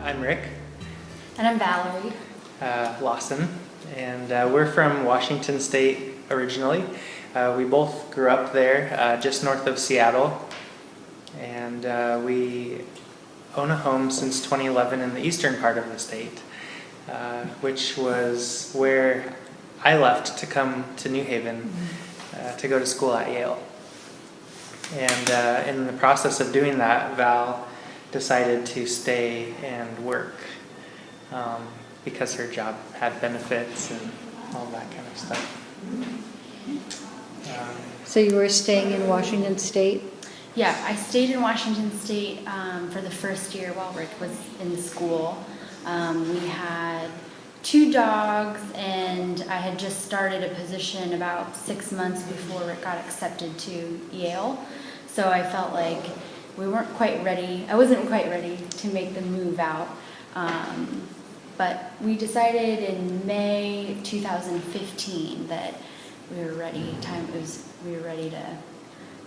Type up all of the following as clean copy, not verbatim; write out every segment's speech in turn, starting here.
I'm Rick And I'm Valerie. Lawson, and we're from Washington State originally. We both grew up there, just north of Seattle, and we own a home since 2011 in the eastern part of the state, which was where I left to come to New Haven to go to school at Yale. And in the process of doing that, Val decided to stay and work because her job had benefits and all that kind of stuff. So you were staying in Washington State? Yeah, I stayed in Washington State for the first year while Rick was in school. We had 2 dogs, and I had just started a position about 6 months before Rick got accepted to Yale. So I felt like we weren't quite ready. I wasn't quite ready to make the move out. But we decided in May 2015 that we were ready. We were ready to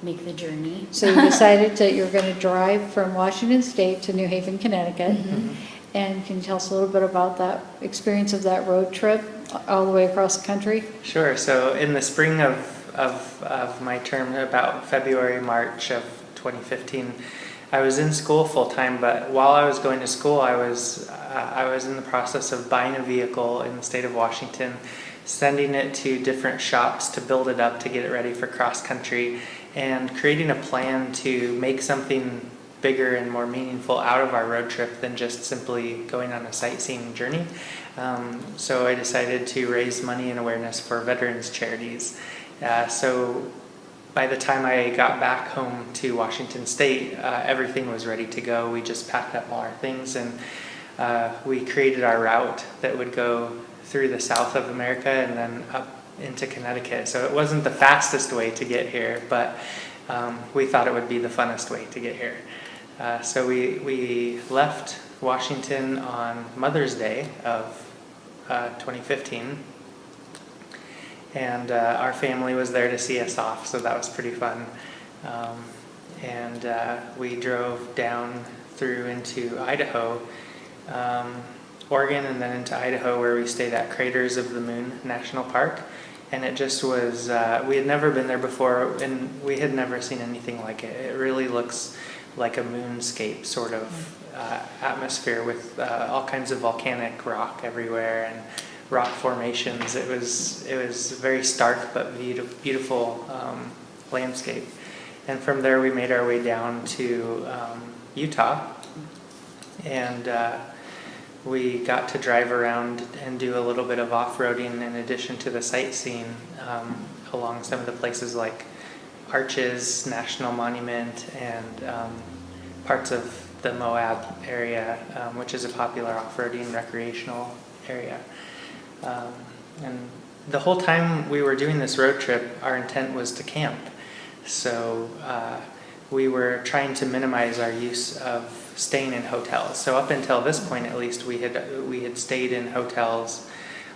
make the journey. So you decided that you were going to drive from Washington State to New Haven, Connecticut. Mm-hmm. And can you tell us a little bit about that experience of that road trip all the way across the country? Sure. So in the spring of my term, about February, March of 2015, I was in school full time. But while I was going to school, I was in the process of buying a vehicle in the state of Washington, sending it to different shops to build it up to get it ready for cross country, and creating a plan to make something bigger and more meaningful out of our road trip than just simply going on a sightseeing journey. So I decided to raise money and awareness for veterans charities. So by the time I got back home to Washington State, everything was ready to go. We just packed up all our things, and we created our route that would go through the south of America and then up into Connecticut. So it wasn't the fastest way to get here, but we thought it would be the funnest way to get here. So we left Washington on Mother's Day of 2015, and our family was there to see us off, so that was pretty fun. And we drove down through into Idaho, Oregon, and then into Idaho, where we stayed at Craters of the Moon National Park. And it just was, we had never been there before, and we had never seen anything like it. It really looks like a moonscape sort of atmosphere with all kinds of volcanic rock everywhere and rock formations. It was very stark but beautiful landscape. And from there we made our way down to Utah, and we got to drive around and do a little bit of off-roading in addition to the sightseeing along some of the places like Arches National Monument and parts of the Moab area, which is a popular off-roading recreational area. And the whole time we were doing this road trip, our intent was to camp. So we were trying to minimize our use of staying in hotels. So up until this point, at least, we had stayed in hotels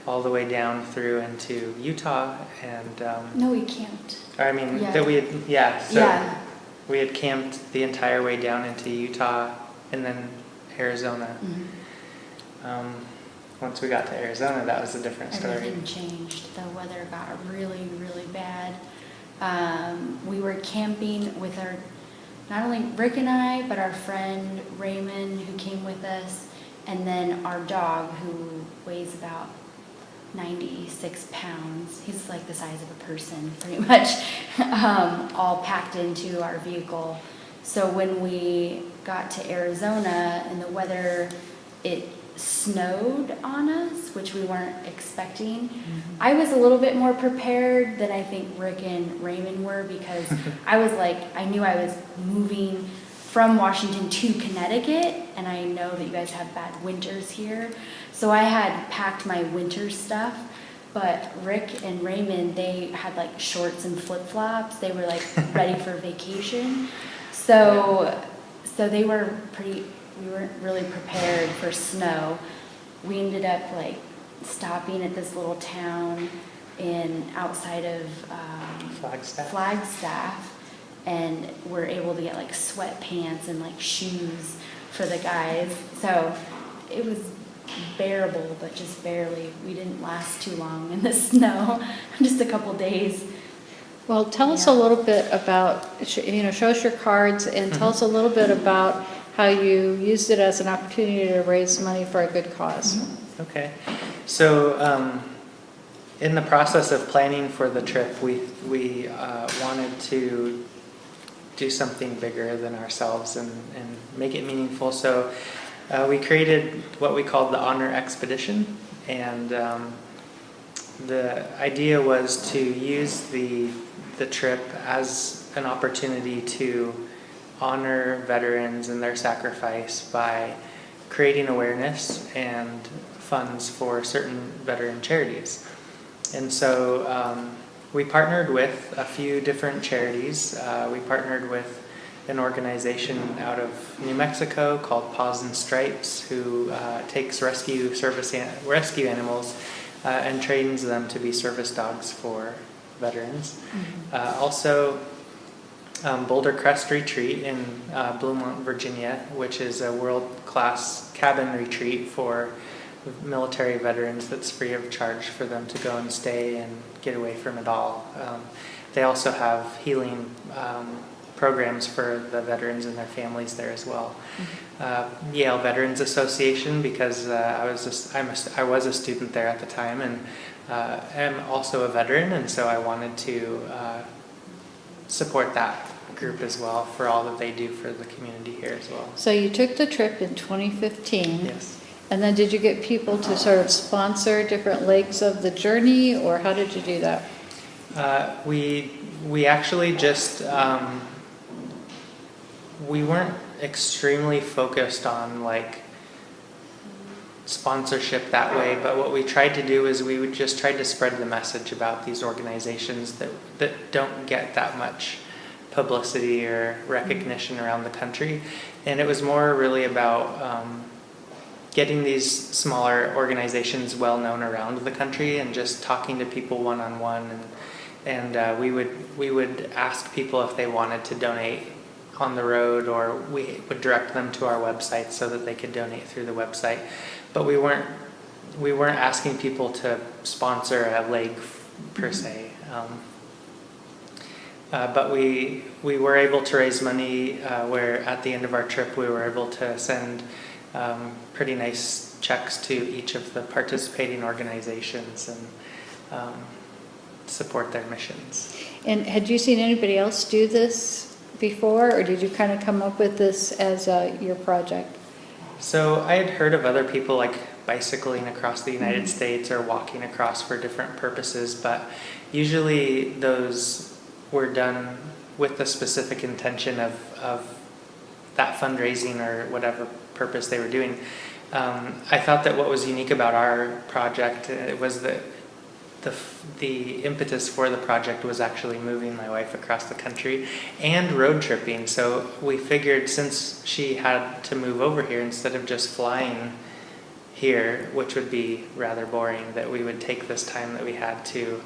all the way down through into Utah, and No, we camped. I mean Yeah. that we had Yeah. we had camped the entire way down into Utah and then Arizona. Mm-hmm. Once we got to Arizona, that was a different story. Everything changed. The weather got really, really bad. We were camping with not only Rick and I, but our friend Raymond, who came with us, and then our dog, who weighs about 96 pounds. He's like the size of a person, pretty much, all packed into our vehicle. So when we got to Arizona and the weather, it snowed on us, which we weren't expecting. Mm-hmm. I was a little bit more prepared than I think Rick and Raymond were, because I knew I was moving from Washington to Connecticut, and I know that you guys have bad winters here. So I had packed my winter stuff, but Rick and Raymond, they had like shorts and flip-flops. They were like ready for vacation. So they were we weren't really prepared for snow. We ended up like stopping at this little town outside of Flagstaff, and we're able to get like sweatpants and like shoes for the guys. So it was bearable, but just barely. We didn't last too long in the snow, just a couple days. Well, tell us a Yeah. little bit about, show us your cards and tell us a little bit about how you used it as an opportunity to raise money for a good cause. Okay. So, in the process of planning for the trip, we wanted to do something bigger than ourselves and make it meaningful. So, we created what we called the Honor Expedition, and the idea was to use the trip as an opportunity to honor veterans and their sacrifice by creating awareness and funds for certain veteran charities. And so we partnered with a few different charities. We partnered with an organization out of New Mexico called Paws and Stripes, who takes rescue animals and trains them to be service dogs for veterans. Also, Boulder Crest Retreat in Beaumont, Virginia, which is a world-class cabin retreat for military veterans that's free of charge for them to go and stay and get away from it all. They also have healing programs for the veterans and their families there as well. Yale Veterans Association, because I was a student there at the time, and am also a veteran, and so I wanted to support that group as well for all that they do for the community here as well. So you took the trip in 2015. Yes. And then did you get people to sort of sponsor different legs of the journey, or how did you do that? We actually just we weren't extremely focused on like sponsorship that way, but what we tried to do is we would just try to spread the message about these organizations that don't get that much publicity or recognition around the country, and it was more really about getting these smaller organizations well known around the country and just talking to people one-on-one, and we would ask people if they wanted to donate on the road, or we would direct them to our website so that they could donate through the website. But we weren't asking people to sponsor a leg per se. But we were able to raise money where at the end of our trip we were able to send pretty nice checks to each of the participating organizations and support their missions. And had you seen anybody else do this before, or did you kind of come up with this as your project? So I had heard of other people like bicycling across the United States or walking across for different purposes, but usually those were done with the specific intention of that fundraising or whatever purpose they were doing. I thought that what was unique about our project was that the impetus for the project was actually moving my wife across the country and road tripping. So we figured, since she had to move over here, instead of just flying here, which would be rather boring, that we would take this time that we had to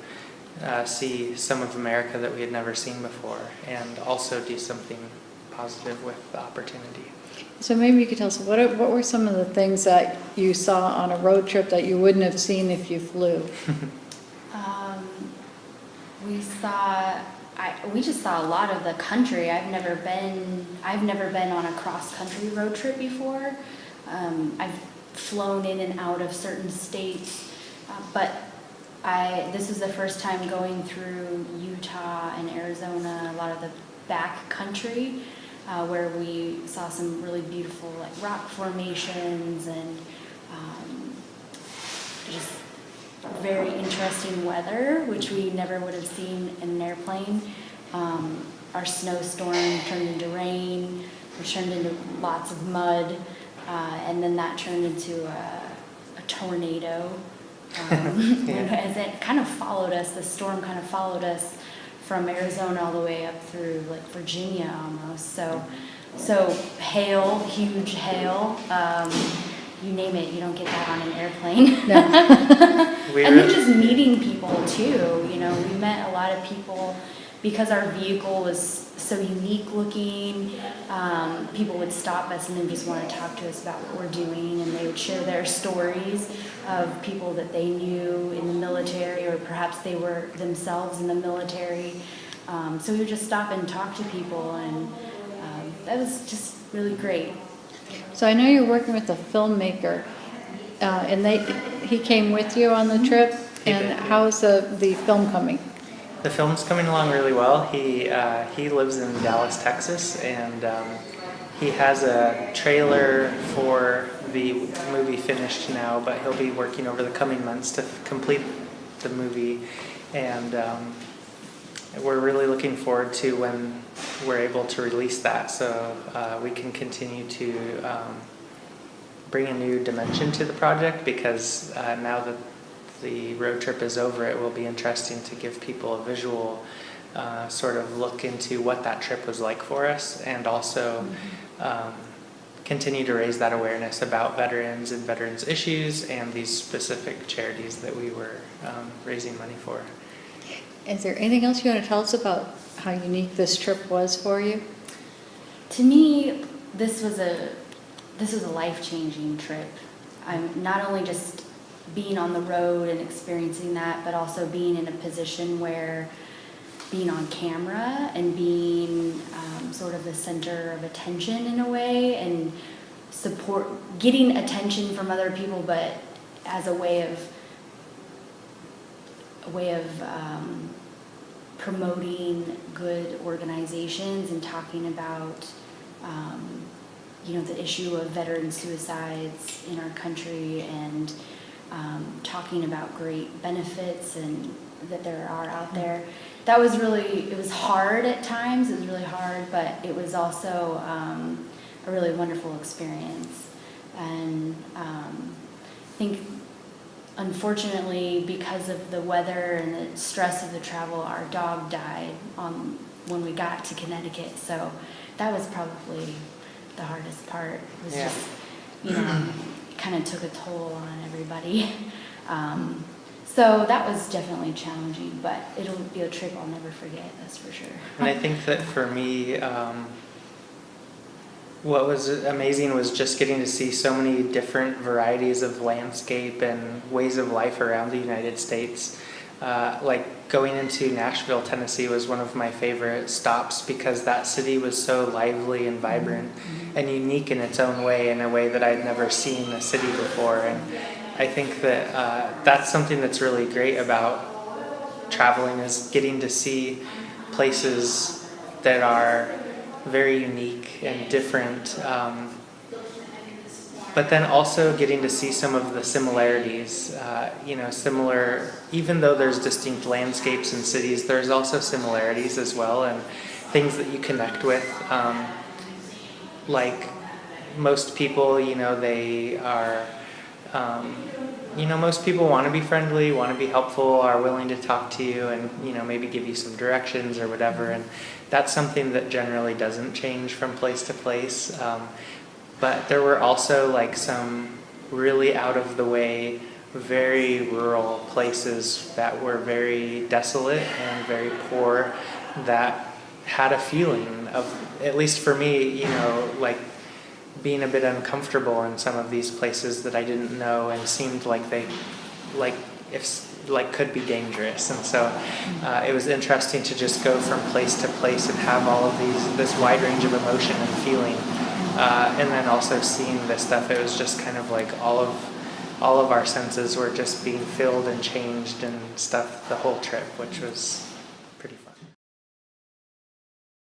see some of America that we had never seen before, and also do something positive with the opportunity. So maybe you could tell us, what were some of the things that you saw on a road trip that you wouldn't have seen if you flew? We just saw a lot of the country. I've never been on a cross-country road trip before. I've flown in and out of certain states, but this was the first time going through Utah and Arizona, a lot of the back country, where we saw some really beautiful like rock formations and just very interesting weather, which we never would have seen in an airplane. Our snowstorm turned into rain, which turned into lots of mud, and then that turned into a tornado. As it kind of followed us, the storm kind of followed us from Arizona all the way up through like Virginia almost. So hail, huge hail. You name it, you don't get that on an airplane. No. And then just meeting people too, we met a lot of people because our vehicle was so unique looking. People would stop us and then just want to talk to us about what we're doing, and they would share their stories of people that they knew in the military, or perhaps they were themselves in the military. So we would just stop and talk to people, and that was just really great. So I know you're working with a filmmaker, and he came with you on the trip. He And did. how's the film coming? The film's coming along really well. He lives in Dallas, Texas, and he has a trailer for the movie finished now, but he'll be working over the coming months to complete the movie, and we're really looking forward to when we're able to release that, so we can continue to bring a new dimension to the project, because now that the road trip is over, it will be interesting to give people a visual sort of look into what that trip was like for us, and also continue to raise that awareness about veterans and veterans issues and these specific charities that we were raising money for. Is there anything else you want to tell us about how unique this trip was for you? To me, this was a life-changing trip. I'm not only just being on the road and experiencing that, but also being in a position where being on camera and being sort of the center of attention in a way, and getting attention from other people, but as a way of promoting good organizations and talking about the issue of veteran suicides in our country, and talking about great benefits and that there are out there. That was it was hard at times. It was really hard, but it was also a really wonderful experience. And I think, unfortunately, because of the weather and the stress of the travel, our dog died when we got to Connecticut. So that was probably the hardest part. It was just, it kind of took a toll on everybody. So that was definitely challenging, but it'll be a trip I'll never forget, that's for sure. And I think that for me, what was amazing was just getting to see so many different varieties of landscape and ways of life around the United States. Like going into Nashville, Tennessee was one of my favorite stops, because that city was so lively and vibrant and unique in its own way, in a way that I'd never seen a city before. And I think that that's something that's really great about traveling, is getting to see places that are very unique and different, but then also getting to see some of the similarities, similar, even though there's distinct landscapes and cities, there's also similarities as well, and things that you connect with. Like most people, they are, most people want to be friendly, want to be helpful, are willing to talk to you and, maybe give you some directions or whatever. And that's something that generally doesn't change from place to place. But there were also some really out of the way, very rural places that were very desolate and very poor, that had a feeling of, at least for me, being a bit uncomfortable in some of these places that I didn't know and seemed like they could be dangerous. And so it was interesting to just go from place to place and have all of this wide range of emotion and feeling, and then also seeing this stuff. It was just kind of like all of our senses were just being filled and changed and stuff the whole trip, which was pretty fun.